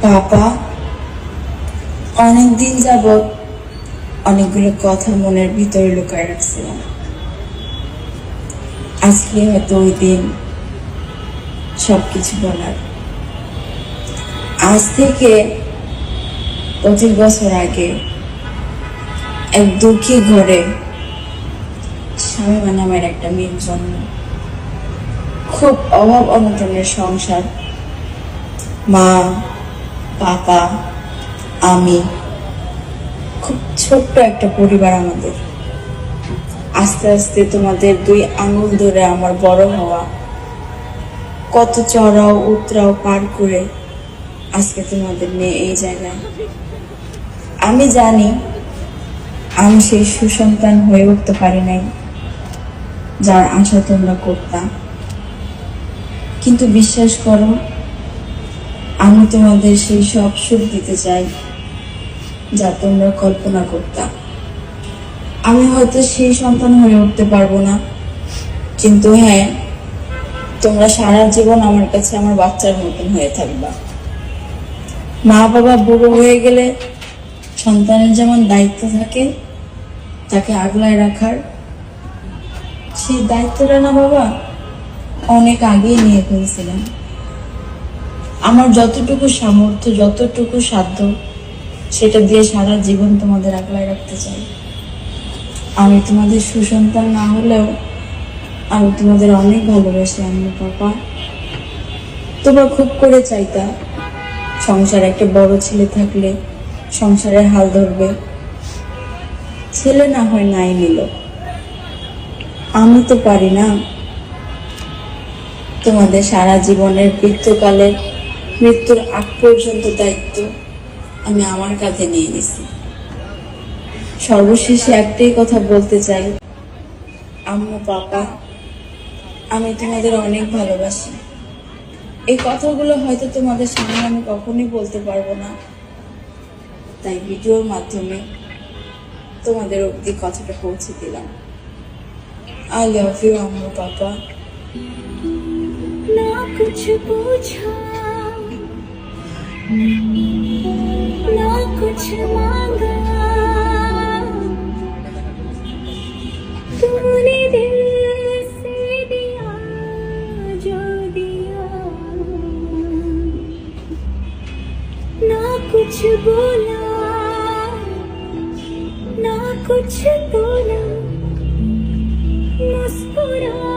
পাপা, অনেকদিন যাবৎ অনেকগুলো কথা মনের ভিতরে লুকায় রাখছিলাম। আজকে হয়তো ওই দিন সবকিছু বলার। আজ থেকে 25 বছর আগে এক দুঃখী ঘরে স্বামী নামের একটা মেয়ের জন্ম। খুব অভাব অনটনের সংসার। মা, পাপা, আমি, খুব ছোট্ট একটা পরিবার আমাদের। আস্তে আস্তে তোমাদের 2 আঙুল ধরে আমার বড় হওয়া, কত চড়াও উতরাও পার করে আজকে তোমাদের নিয়ে এই জায়গায়। আমি জানি আমি সেই সুসন্তান হয়ে উঠতে পারি নাই যার আশা তোমরা করতাম, কিন্তু বিশ্বাস করো, আমি তোমাদের সেই সব সুখ দিতে চাই যা তোমরা কল্পনা করতাম। আমি হয়তো সেই সন্তান হয়ে উঠতে পারবো না, কিন্তু হ্যাঁ, তোমরা সারা জীবন আমার কাছে আমার বাচ্চার মতন হয়ে থাকবা। মা বাবা বুড়ো হয়ে গেলে সন্তানের যেমন দায়িত্ব থাকে তাকে আগলায় রাখার, সেই দায়িত্বটা না বাবা অনেক আগেই নিয়ে ফেলছিলাম। আমার যতটুকু সামর্থ্য, যতটুকু সাধ্য, সেটা দিয়ে সারা জীবন তোমাদের আগলায় রাখতে চাই। আমি তোমাদের সুসন্তান না হলেও আমি তোমাদের অনেক ভালোবাসি আম্মু পাপা। তোমরা খুব করে চাইতা সংসারে একটা বড় ছেলে থাকলে সংসারের হাল ধরবে। ছেলে না হয় নাই নিল, আমি তো পারি না। তোমাদের সারা জীবনের বৃদ্ধকালের মৃত্যুর আগ পর্যন্ত দায়িত্ব আমি আমার কাঁধে নিয়ে নিছি। সর্বশেষে একটাই কথা বলতে চাই, আম্মু পাপা, আমি তোমাদের অনেক ভালোবাসি। এই কথাগুলো হয়তো তোমাদের সামনে আমি কখনোই বলতে পারবো না, তাই ভিডিওর মাধ্যমে তোমাদের অবধি কথাটা পৌঁছে দিলাম। আই লাভ ইউ আম্মু পাপা। ना कुछ पूछा, ना कुछ मांगा, तूने दिल से दिया जो दिया, ना कुछ बोला, ना कुछ बोला, मुस्कुरा